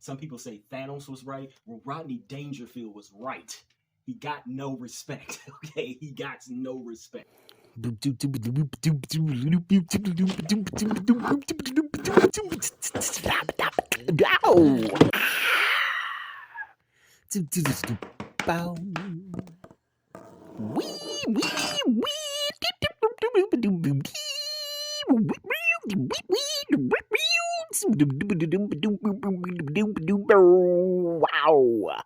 Some people say Thanos was right. Well, Rodney Dangerfield was right. He got no respect. Okay, he got no respect. Wow.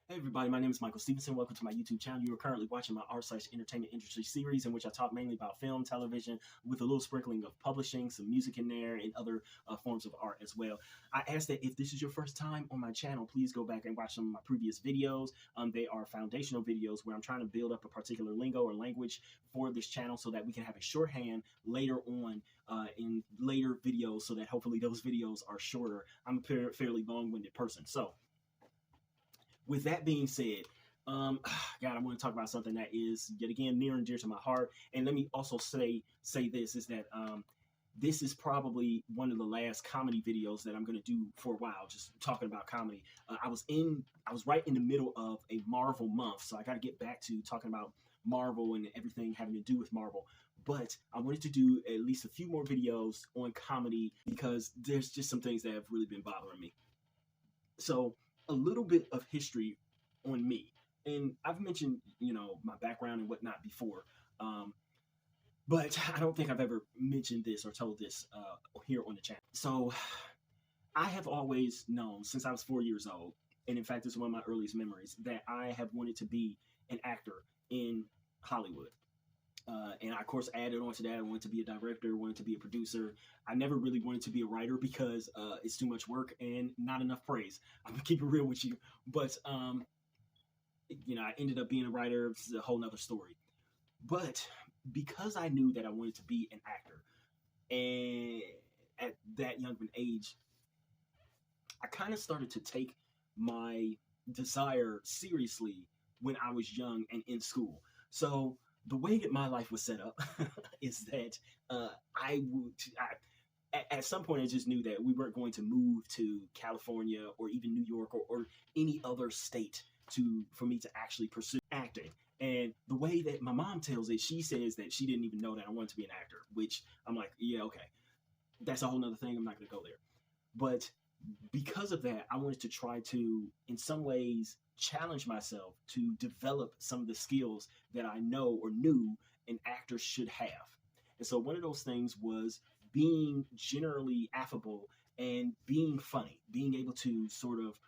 Hey everybody, my name is Michael Stephenson. Welcome to my YouTube channel. You are currently watching my art/entertainment industry series in which I talk mainly about film, television, with a little sprinkling of publishing, some music in there, and other forms of art as well. I ask that if this is your first time on my channel, please go back and watch some of my previous videos. They are foundational videos where I'm trying to build up a particular lingo or language for this channel so that we can have a shorthand later on in later videos, so that hopefully those videos are shorter. I'm a fairly long-winded person. So with that being said, God, I want to talk about something that is yet again near and dear to my heart. And let me also say this is that this is probably one of the last comedy videos that I'm going to do for a while, just talking about comedy. I was right in the middle of a Marvel month, so I got to get back to talking about Marvel and everything having to do with Marvel. But I wanted to do at least a few more videos on comedy because there's just some things that have really been bothering me. So a little bit of history on me, and I've mentioned, my background and whatnot before, but I don't think I've ever mentioned this or told this here on the channel. So I have always known since I was 4 years old, and in fact, this is one of my earliest memories, that I have wanted to be an actor in Hollywood. And I, of course, added on to that, I wanted to be a director, wanted to be a producer. I never really wanted to be a writer because it's too much work and not enough praise. I'm gonna keep it real with you. But, I ended up being a writer. It's a whole nother story. But because I knew that I wanted to be an actor, and at that young of an age, I kind of started to take my desire seriously when I was young and in school. So the way that my life was set up is that at some point I just knew that we weren't going to move to California or even New York or any other state for me to actually pursue acting. And the way that my mom tells it, she says that she didn't even know that I wanted to be an actor, which I'm like, yeah, okay, that's a whole nother thing. I'm not going to go there. But because of that, I wanted to try to, in some ways, challenge myself to develop some of the skills that I know or knew an actor should have. And so one of those things was being generally affable and being funny, being able to sort of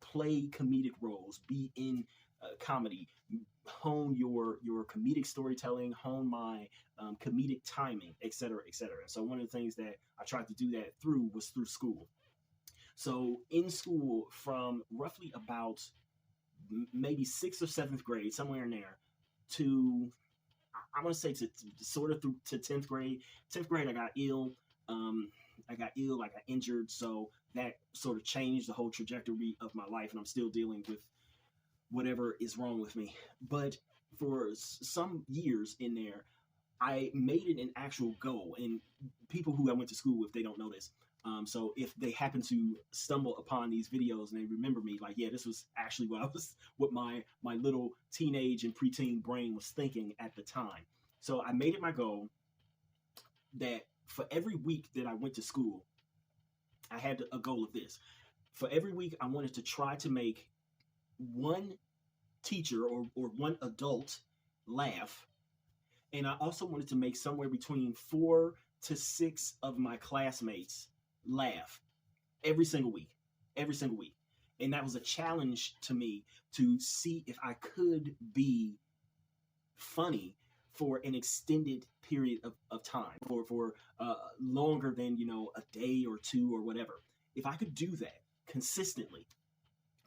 play comedic roles, be in comedy, hone your comedic storytelling, hone my comedic timing, etc., etc. So one of the things that I tried to do that was through school. So in school, from roughly about maybe 6th or 7th grade, somewhere in there, to I want to say to sort of through to 10th grade. 10th grade, I got ill. I got injured, so that sort of changed the whole trajectory of my life, and I'm still dealing with whatever is wrong with me. But for some years in there, I made it an actual goal. And people who I went to school with, they don't know this. So if they happen to stumble upon these videos and they remember me, like, yeah, this was actually what my little teenage and preteen brain was thinking at the time. So I made it my goal that for every week that I went to school, I had a goal of this. For every week, I wanted to try to make one teacher or one adult laugh. And I also wanted to make somewhere between 4 to 6 of my classmates laugh every single week. And that was a challenge to me to see if I could be funny for an extended period of time, for longer than, a day or two or whatever. If I could do that consistently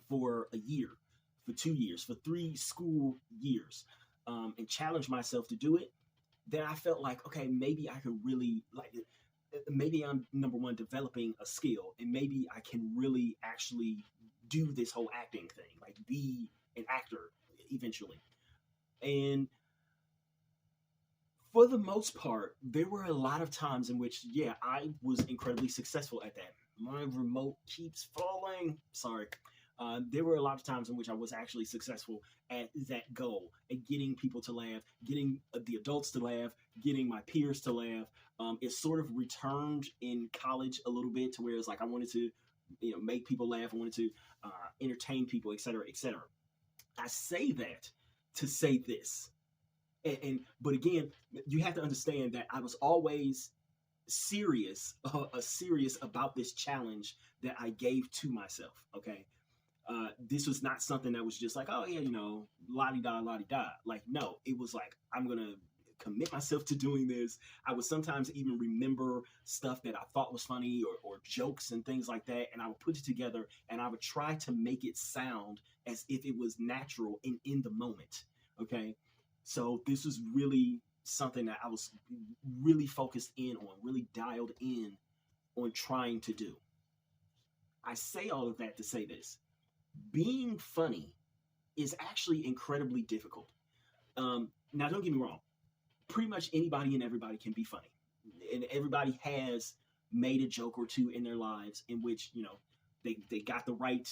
for a year, for 2 years, for 3 school years, and challenge myself to do it, then I felt like, okay, maybe I could really, maybe I'm, number one, developing a skill, and maybe I can really actually do this whole acting thing, like be an actor eventually. And For the most part, there were a lot of times in which, yeah, I was incredibly successful at that. My remote keeps falling. Sorry. There were a lot of times in which I was actually successful at that goal, at getting people to laugh, getting the adults to laugh, getting my peers to laugh. It sort of returned in college a little bit to where it's like I wanted to, make people laugh. I wanted to entertain people, et cetera, et cetera. I say that to say this. But again, you have to understand that I was always serious about this challenge that I gave to myself. Okay, this was not something that was just like, oh yeah, la-di-da, la-di-da. Like, no, it was like, I'm gonna commit myself to doing this. I would sometimes even remember stuff that I thought was funny or jokes and things like that, and I would put it together and I would try to make it sound as if it was natural and in the moment. Okay, so this was really something that I was really focused in on, really dialed in on trying to do. I say all of that to say this. Being funny is actually incredibly difficult. Now, don't get me wrong. Pretty much anybody and everybody can be funny. And everybody has made a joke or two in their lives in which, they got the right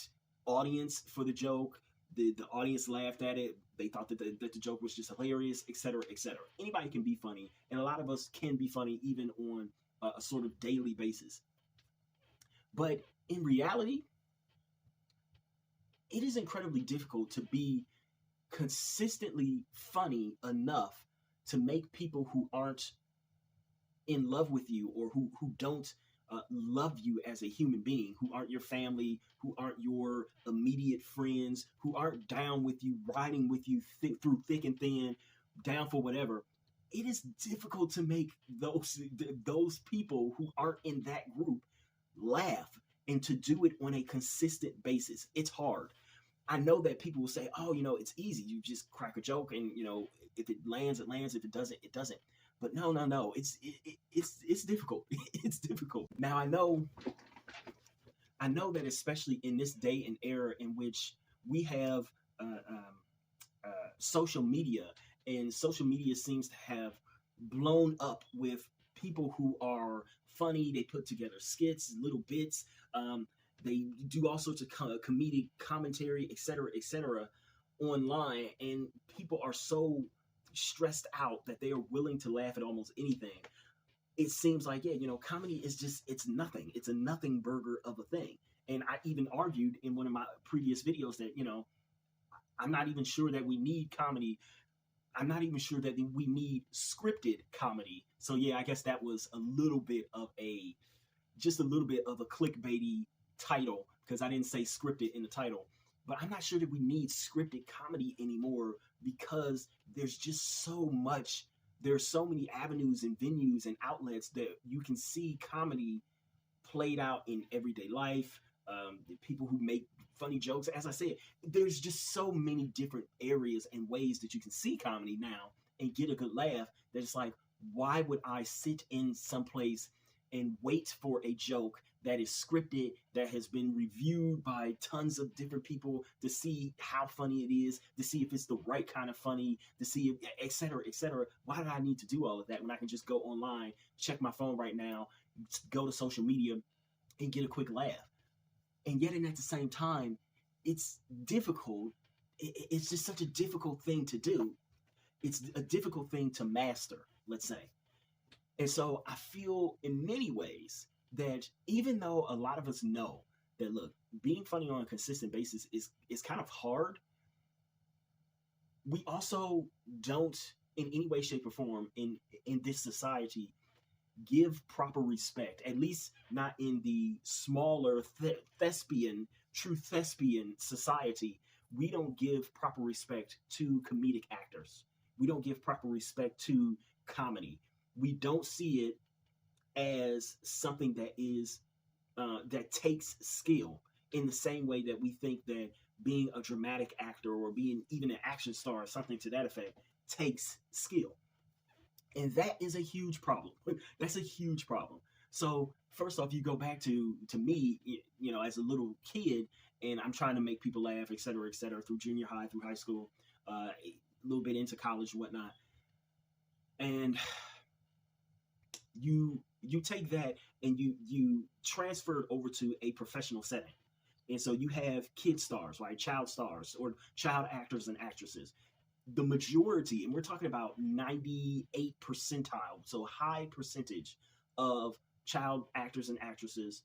audience for the joke. The audience laughed at it. They thought that the joke was just hilarious, et cetera, et cetera. Anybody can be funny. And a lot of us can be funny even on a sort of daily basis. But in reality, it is incredibly difficult to be consistently funny enough to make people who aren't in love with you or who don't love you as a human being, who aren't your family, who aren't your immediate friends, who aren't down with you, riding with you through thick and thin, down for whatever. It is difficult to make those people who aren't in that group laugh and to do it on a consistent basis. It's hard. I know that people will say, oh, it's easy. You just crack a joke and, if it lands, it lands. If it doesn't, it doesn't. But no. It's difficult. It's difficult. Now, I know that especially in this day and era in which we have social media, and social media seems to have blown up with people who are funny. They put together skits, little bits. They do all sorts of comedic commentary, et cetera, online. And people are so stressed out that they are willing to laugh at almost anything. It seems like, comedy is just, it's nothing. It's a nothing burger of a thing. And I even argued in one of my previous videos that, I'm not even sure that we need comedy. I'm not even sure that we need scripted comedy. So yeah, I guess that was a little bit of a clickbaity title because I didn't say scripted in the title. But I'm not sure that we need scripted comedy anymore because there's just so much. There's so many avenues and venues and outlets that you can see comedy played out in everyday life. The people who make funny jokes, as I said, there's just so many different areas and ways that you can see comedy now and get a good laugh that it's like, why would I sit in someplace and wait for a joke that is scripted, that has been reviewed by tons of different people to see how funny it is, to see if it's the right kind of funny, to see if, et cetera, et cetera. Why do I need to do all of that when I can just go online, check my phone right now, go to social media and get a quick laugh? And yet, and at the same time, it's difficult. It's just such a difficult thing to do. It's a difficult thing to master, let's say. And so I feel in many ways that even though a lot of us know that, look, being funny on a consistent basis is kind of hard, we also don't in any way, shape, or form in this society give proper respect, at least not in the smaller true thespian society. We don't give proper respect to comedic actors. We don't give proper respect to comedy. We don't see it as something that is that takes skill in the same way that we think that being a dramatic actor or being even an action star or something to that effect takes skill. And that is a huge problem. That's a huge problem. So first off, you go back to me, as a little kid, and I'm trying to make people laugh, et cetera, through junior high, through high school, a little bit into college and whatnot. And you take that and you transfer it over to a professional setting. And so you have kid stars, right? Child stars or child actors and actresses. The majority, and we're talking about 98 percentile, so high percentage of child actors and actresses,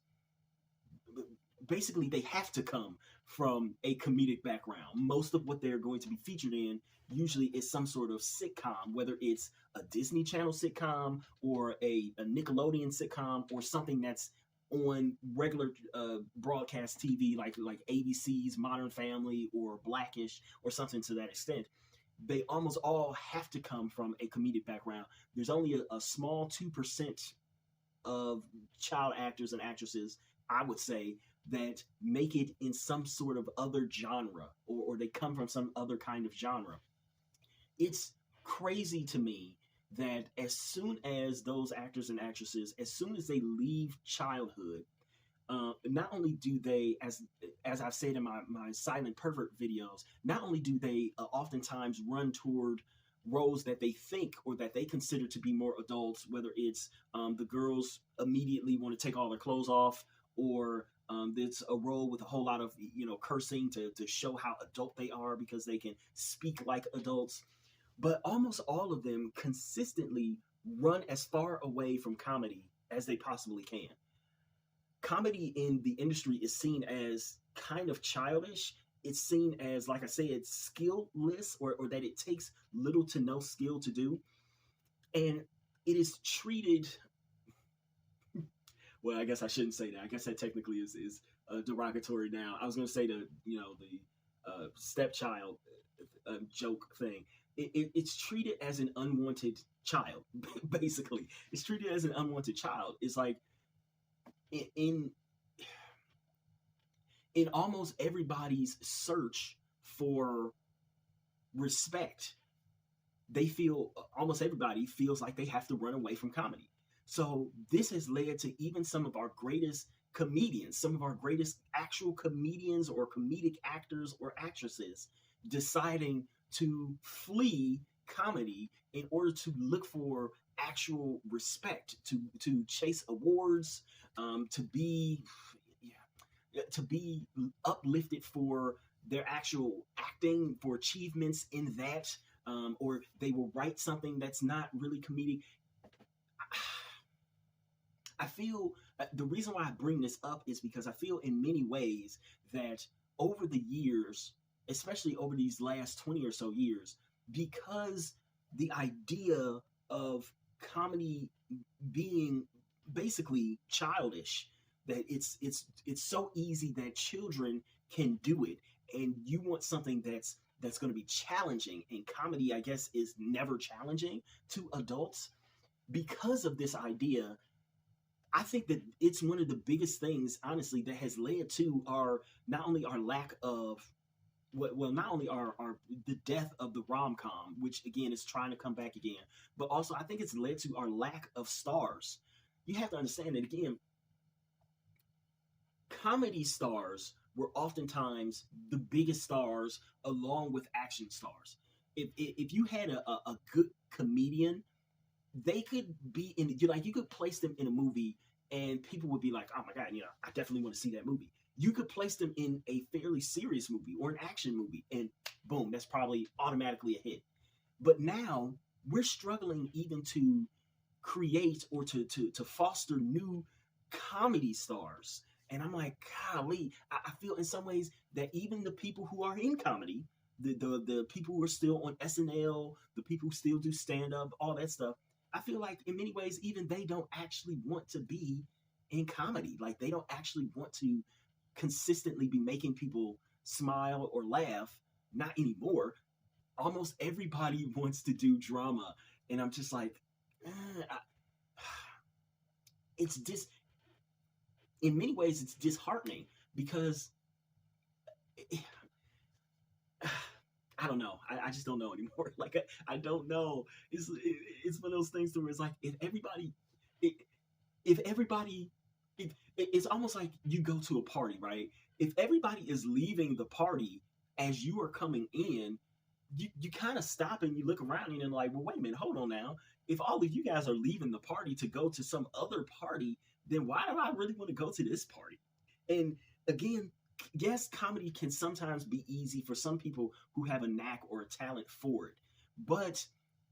basically they have to come from a comedic background. Most of what they're going to be featured in usually is some sort of sitcom, whether it's a Disney Channel sitcom or a Nickelodeon sitcom or something that's on regular broadcast TV like ABC's Modern Family or Blackish or something to that extent. They almost all have to come from a comedic background. There's only a small 2% of child actors and actresses, I would say, that make it in some sort of other genre, or they come from some other kind of genre. It's crazy to me that as soon as those actors and actresses, as soon as they leave childhood, not only do they, as I've said in my silent pervert videos, not only do they oftentimes run toward roles that they think or that they consider to be more adults, whether it's the girls immediately want to take all their clothes off, or it's a role with a whole lot of cursing to show how adult they are because they can speak like adults. But almost all of them consistently run as far away from comedy as they possibly can. Comedy in the industry is seen as kind of childish. It's seen as, like I say, it's skillless, or that it takes little to no skill to do. And it is treated, well, I guess I shouldn't say that. I guess that technically is derogatory now. I was going to say the stepchild joke thing. It's treated as an unwanted child, basically. It's treated as an unwanted child. It's like in almost everybody's search for respect, they feel, almost everybody feels like they have to run away from comedy. So this has led to even some of our greatest comedians, some of our greatest actual comedians or comedic actors or actresses deciding to flee comedy in order to look for actual respect, to chase awards, to be uplifted for their actual acting, for achievements in that, or they will write something that's not really comedic. I feel the reason why I bring this up is because I feel in many ways that over the years, especially over these last 20 or so years, because the idea of comedy being basically childish, that it's so easy that children can do it, and you want something that's going to be challenging, and comedy, I guess, is never challenging to adults. Because of this idea, I think that it's one of the biggest things, honestly, that has led to our, not only our lack of, well, not only our the death of the rom-com, which again is trying to come back again, but also I think it's led to our lack of stars. You have to understand that, again, comedy stars were oftentimes the biggest stars along with action stars. If you had a good comedian, they could be in, you could place them in a movie and people would be like, oh my God, I definitely want to see that movie. You could place them in a fairly serious movie or an action movie, and boom, that's probably automatically a hit. But now we're struggling even to create or to foster new comedy stars. And I'm like, golly, I feel in some ways that even the people who are in comedy, the people who are still on SNL, the people who still do stand up, all that stuff, I feel like in many ways, even they don't actually want to be in comedy. Like, they don't actually want to consistently be making people smile or laugh. Not anymore. Almost everybody wants to do drama. And I'm just like, it's just, in many ways, it's disheartening because I don't know. I just don't know anymore. Like, I don't know. It's one of those things where it's like, if everybody, it's almost like you go to a party, right? If everybody is leaving the party as you are coming in, you kind of stop and you look around and you're like, well, wait a minute, hold on now. If all of you guys are leaving the party to go to some other party, then why do I really want to go to this party? And again, yes, comedy can sometimes be easy for some people who have a knack or a talent for it, but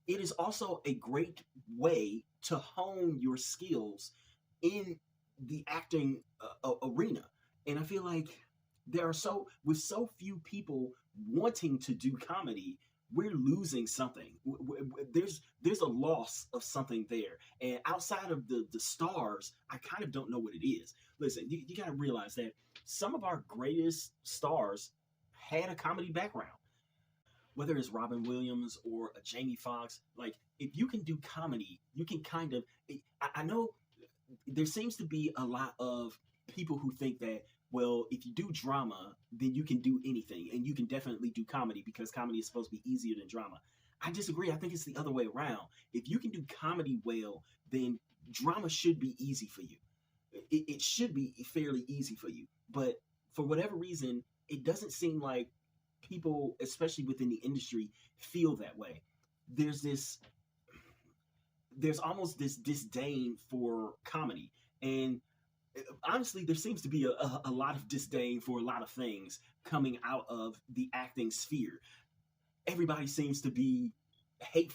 it is also a great way to hone your skills in the acting arena. And I feel like with so few people wanting to do comedy, we're losing something. There's a loss of something there. And outside of the stars, I kind of don't know what it is. Listen, you got to realize that some of our greatest stars had a comedy background. Whether it's Robin Williams or a Jamie Foxx, like if you can do comedy, you can kind of. I know there seems to be a lot of people who think that, well, if you do drama, then you can do anything, and you can definitely do comedy because comedy is supposed to be easier than drama. I disagree. I think it's the other way around. If you can do comedy well, then drama should be easy for you. It should be fairly easy for you. But for whatever reason, it doesn't seem like people, especially within the industry, feel that way. There's almost this disdain for comedy. And honestly, there seems to be a lot of disdain for a lot of things coming out of the acting sphere. Everybody seems to hate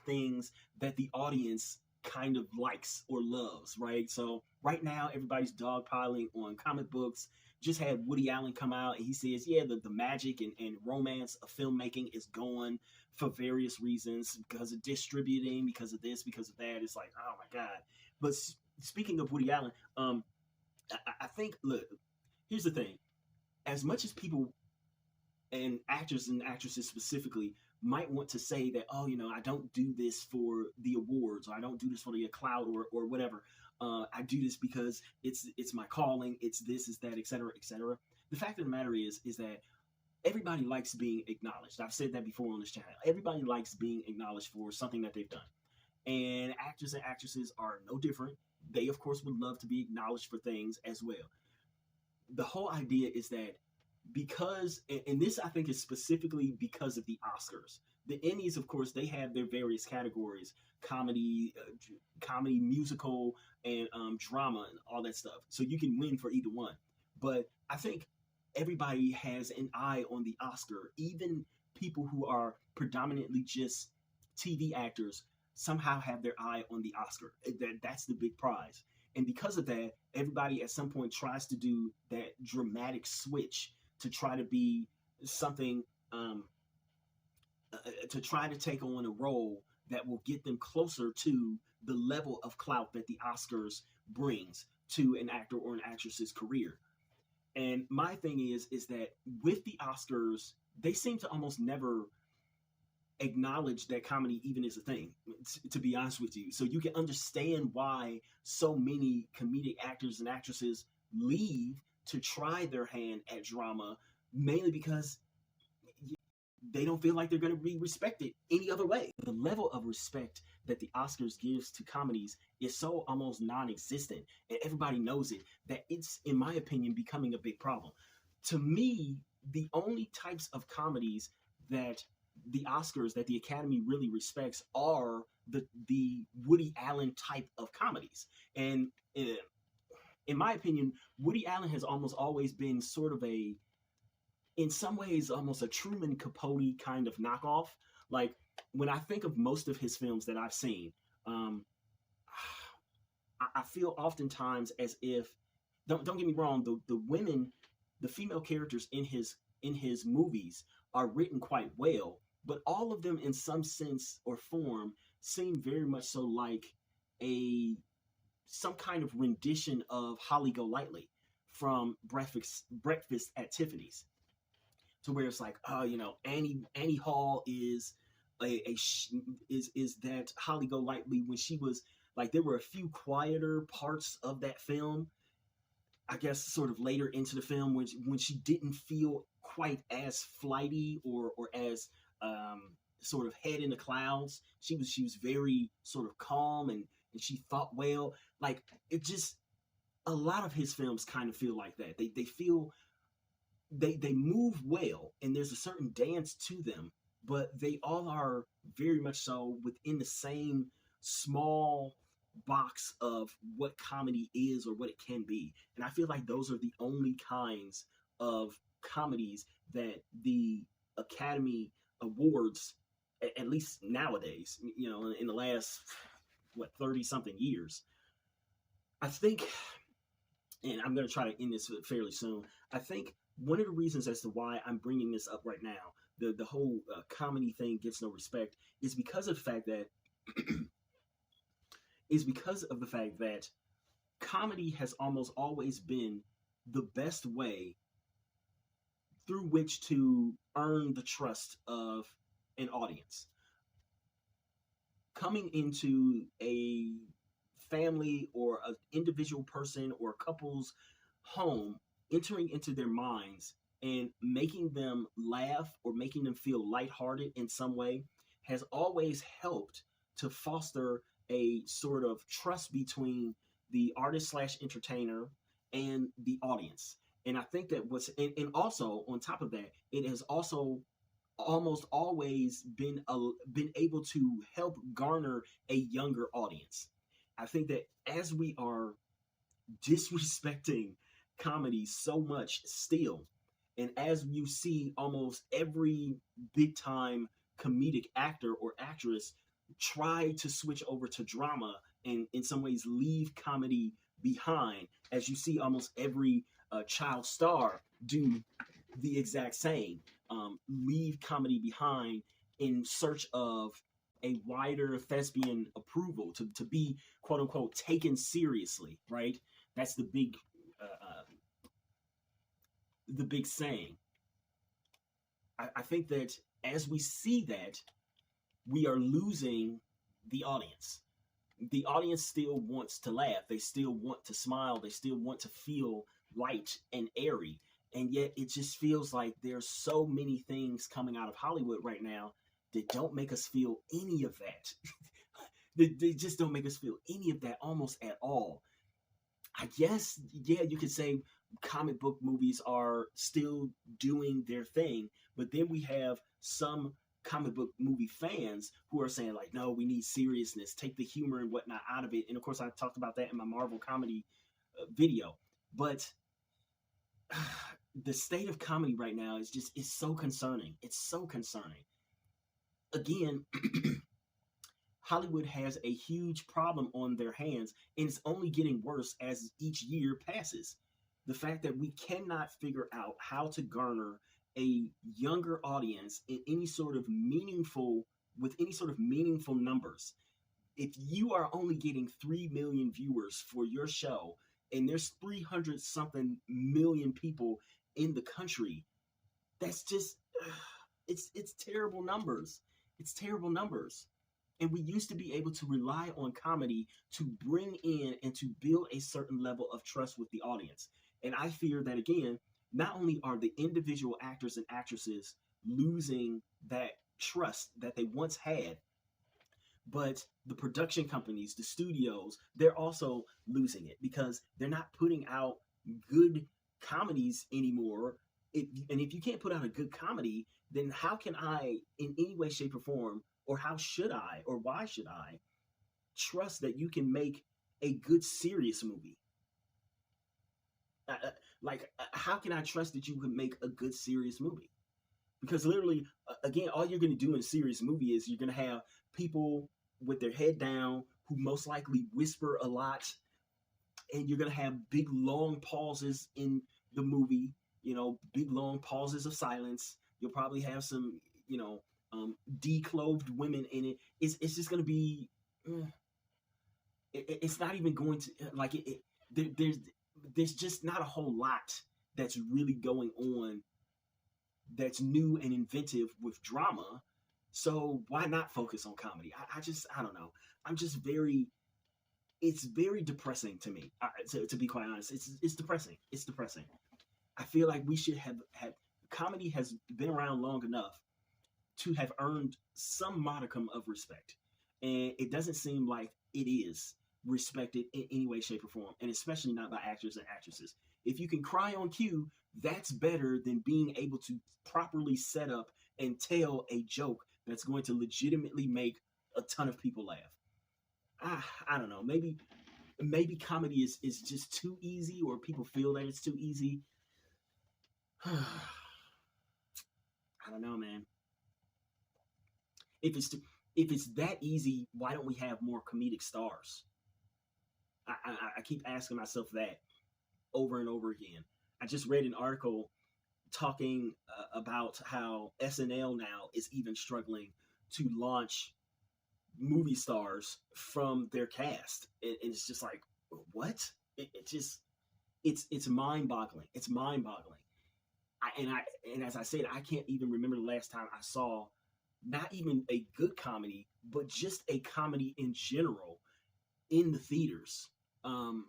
things that the audience kind of likes or loves, right? So right now, everybody's dogpiling on comic books. Just had Woody Allen come out and he says, yeah, the magic and romance of filmmaking is gone for various reasons, because of distributing, because of this, because of that. It's like, oh my God. But speaking of Woody Allen, I think, look, here's the thing. As much as people and actors and actresses specifically might want to say that, oh, I don't do this for the awards, or I don't do this for the clout or whatever. I do this because it's my calling. It's this, is that, et cetera, et cetera. The fact of the matter is that everybody likes being acknowledged. I've said that before on this channel. Everybody likes being acknowledged for something that they've done. And actors and actresses are no different. They, of course, would love to be acknowledged for things as well. The whole idea is that because, and this I think is specifically because of the Oscars. The Emmys, of course, they have their various categories: comedy, musical, and drama, and all that stuff. So you can win for either one. But I think everybody has an eye on the Oscar. Even people who are predominantly just TV actors somehow have their eye on the Oscar. That's the big prize. And because of that, everybody at some point tries to do that dramatic switch to try to be something, to try to take on a role that will get them closer to the level of clout that the Oscars brings to an actor or an actress's career. And my thing is that with the Oscars, they seem to almost never acknowledge that comedy even is a thing, to be honest with you. So you can understand why so many comedic actors and actresses leave to try their hand at drama, mainly because they don't feel like they're going to be respected any other way. The level of respect that the Oscars gives to comedies is so almost non-existent, and everybody knows it, that it's, in my opinion, becoming a big problem. To me, the only types of comedies that the Oscars, that the Academy really respects, are the Woody Allen type of comedies. And in my opinion, Woody Allen has almost always been sort of in some ways, almost a Truman Capote kind of knockoff. Like, when I think of most of his films that I've seen, I feel oftentimes as if, don't get me wrong, the women, the female characters in his movies are written quite well, but all of them in some sense or form seem very much so like some kind of rendition of Holly Golightly from Breakfast at Tiffany's, to where it's like, oh, Annie Hall is is that Holly Golightly when she was like, there were a few quieter parts of that film, I guess, sort of later into the film, when she didn't feel quite as flighty or as sort of head in the clouds. She was very sort of calm, and she thought well. Like, it just, a lot of his films kind of feel like that. They feel they move well, and there's a certain dance to them, but they all are very much so within the same small box of what comedy is or what it can be. And I feel like those are the only kinds of comedies that the Academy Awards, at least nowadays, in the last, 30 something years, I think, and I'm going to try to end this fairly soon. I think one of the reasons as to why I'm bringing this up right now, the whole comedy thing gets no respect, is because of the fact that comedy has almost always been the best way through which to earn the trust of an audience. Coming into a family or an individual person or a couple's home, entering into their minds and making them laugh or making them feel lighthearted in some way has always helped to foster a sort of trust between the artist slash entertainer and the audience. And I think that and also on top of that, it has also almost always been able to help garner a younger audience. I think that as we are disrespecting comedy so much still, and as you see almost every big time comedic actor or actress try to switch over to drama and in some ways leave comedy behind, as you see almost every child star do the exact same, leave comedy behind in search of a wider thespian approval, to be quote unquote taken seriously, right? That's the big saying. I think that as we see that, we are losing the audience. The audience still wants to laugh. They still want to smile. They still want to feel light and airy. And yet it just feels like there's so many things coming out of Hollywood right now that don't make us feel any of that. They just don't make us feel any of that almost at all. I guess, yeah, you could say comic book movies are still doing their thing, but then we have some comic book movie fans who are saying like, no, we need seriousness, take the humor and whatnot out of it. And of course I talked about that in my Marvel comedy video, but the state of comedy right now is so concerning. It's so concerning. Again, Hollywood has a huge problem on their hands, and it's only getting worse as each year passes. The fact that we cannot figure out how to garner a younger audience in any sort of meaningful numbers. If you are only getting 3 million viewers for your show, and there's 300 something million people in the country, that's just, it's terrible numbers. It's terrible numbers. And we used to be able to rely on comedy to bring in and to build a certain level of trust with the audience. And I fear that, again, not only are the individual actors and actresses losing that trust that they once had, but the production companies, the studios, they're also losing it because they're not putting out good comedies anymore. And if you can't put out a good comedy, then how can I, in any way, shape, or form, or how should I, or why should I trust that you can make a good serious movie? How can I trust that you can make a good serious movie? Because literally, again, all you're going to do in a serious movie is you're going to have people with their head down who most likely whisper a lot, and you're going to have big long pauses in the movie, big long pauses of silence. You'll probably have some, declothed women in it. It's just going to be, it's not even going to, there's just not a whole lot that's really going on that's new and inventive with drama. So why not focus on comedy? I don't know. It's very depressing to me, to be quite honest. It's depressing. It's depressing. I feel like we should have comedy has been around long enough to have earned some modicum of respect. And it doesn't seem like it is. respected in any way, shape, or form, and especially not by actors and actresses. If you can cry on cue, that's better than being able to properly set up and tell a joke that's going to legitimately make a ton of people laugh. I don't know. Maybe comedy is just too easy, or people feel that it's too easy. I don't know, man. If it's that easy, why don't we have more comedic stars? I keep asking myself that over and over again. I just read an article talking about how SNL now is even struggling to launch movie stars from their cast. And it's just like, what? It's mind-boggling. It's mind-boggling. And as I said, I can't even remember the last time I saw not even a good comedy, but just a comedy in general in the theaters. And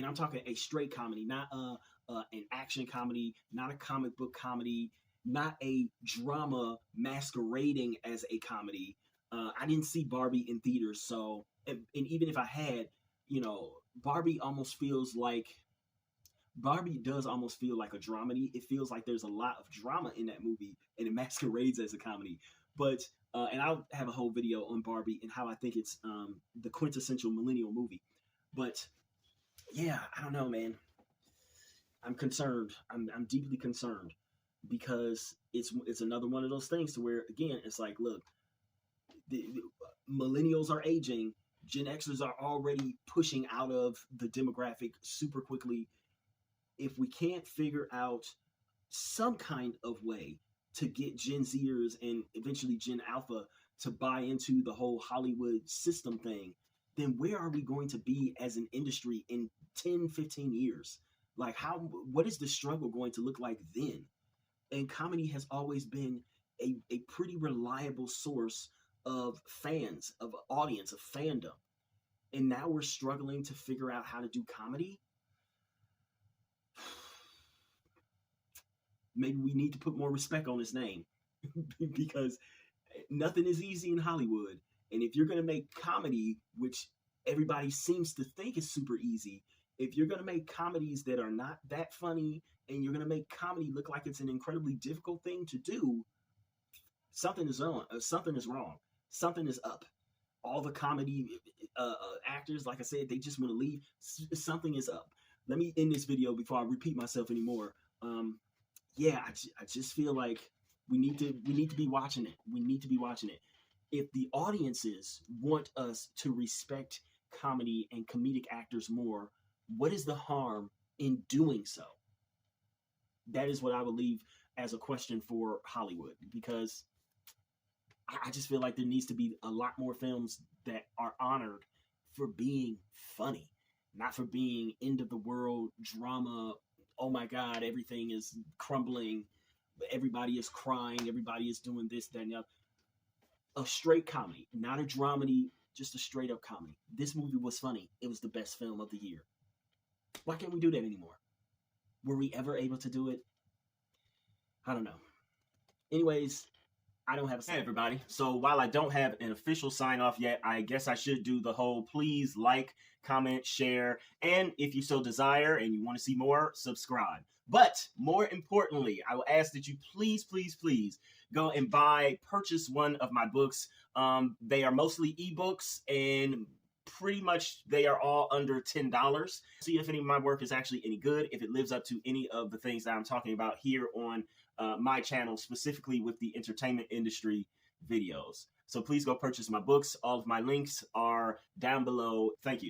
I'm talking a straight comedy, not an action comedy, not a comic book comedy, not a drama masquerading as a comedy. I didn't see Barbie in theaters, so and even if I had, Barbie does almost feel like a dramedy. It feels like there's a lot of drama in that movie, and it masquerades as a comedy. But and I'll have a whole video on Barbie and how I think it's the quintessential millennial movie. But yeah, I don't know, man. I'm concerned. I'm deeply concerned because it's another one of those things to where, again, it's like, look, the millennials are aging. Gen Xers are already pushing out of the demographic super quickly. If we can't figure out some kind of way to get Gen Zers and eventually Gen Alpha to buy into the whole Hollywood system thing, then where are we going to be as an industry in 10, 15 years? Like, what is the struggle going to look like then? And comedy has always been a pretty reliable source of fans, of audience, of fandom. And now we're struggling to figure out how to do comedy. Maybe we need to put more respect on his name because nothing is easy in Hollywood. And if you're going to make comedy, which everybody seems to think is super easy, if you're going to make comedies that are not that funny and you're going to make comedy look like it's an incredibly difficult thing to do, something is wrong. Something is up. All the comedy actors, like I said, they just want to leave. Something is up. Let me end this video before I repeat myself anymore. I just feel like we need to be watching it. We need to be watching it. If the audiences want us to respect comedy and comedic actors more, what is the harm in doing so? That is what I would leave as a question for Hollywood, because I just feel like there needs to be a lot more films that are honored for being funny, not for being end of the world drama. Oh my God, everything is crumbling. Everybody is crying. Everybody is doing this, that, and the other. A straight comedy, not a dramedy, just a straight up comedy. This movie was funny. It was the best film of the year. Why can't we do that anymore? Were we ever able to do it? I don't know. Anyways, I don't have a sign. Hey everybody. So while I don't have an official sign off yet, I guess I should do the whole please like, comment, share, and if you so desire and you want to see more, subscribe. But more importantly, I will ask that you please go and purchase one of my books. They are mostly ebooks, and pretty much they are all under $10. See if any of my work is actually any good, if it lives up to any of the things that I'm talking about here on my channel, specifically with the entertainment industry videos. So please go purchase my books. All of my links are down below. Thank you.